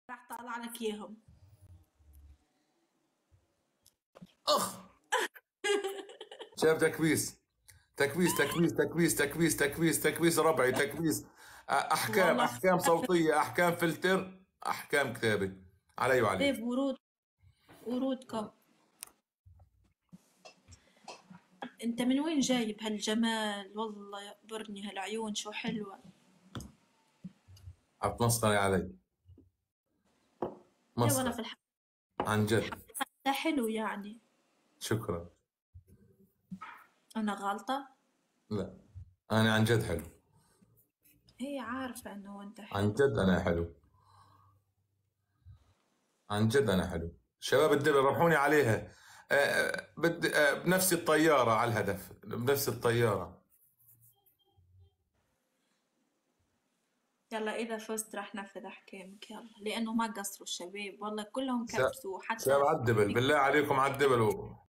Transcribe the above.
راح طالع لك اياهم. اخ. شايف تكبيس تكبيس تكبيس تكبيس تكبيس تكبيس تكبيس ربعي تكبيس. احكام والله احكام صوتيه احكام فلتر احكام كتابه علي طيب، وعليك. ورودكم. انت من وين جايب هالجمال؟ والله يقبرني هالعيون شو حلوة. عتمسخري علي. ايه والله مسخر. في عن جد. الحقيقة حلو يعني. شكرا. انا غلطة؟ لا، انا عن جد حلو. ايه عارفة انه انت عن حلو. جد انا حلو. عن جد انا حلو. شباب الدبل ربحوني عليها. بنفس الطياره على الهدف بنفس الطياره. يلا اذا فزت راح نفذ احكامك، يلا لانه ما قصروا الشباب والله كلهم ش- كرفسوا حتى. شباب على الدبل بالله عليكم على الدبل.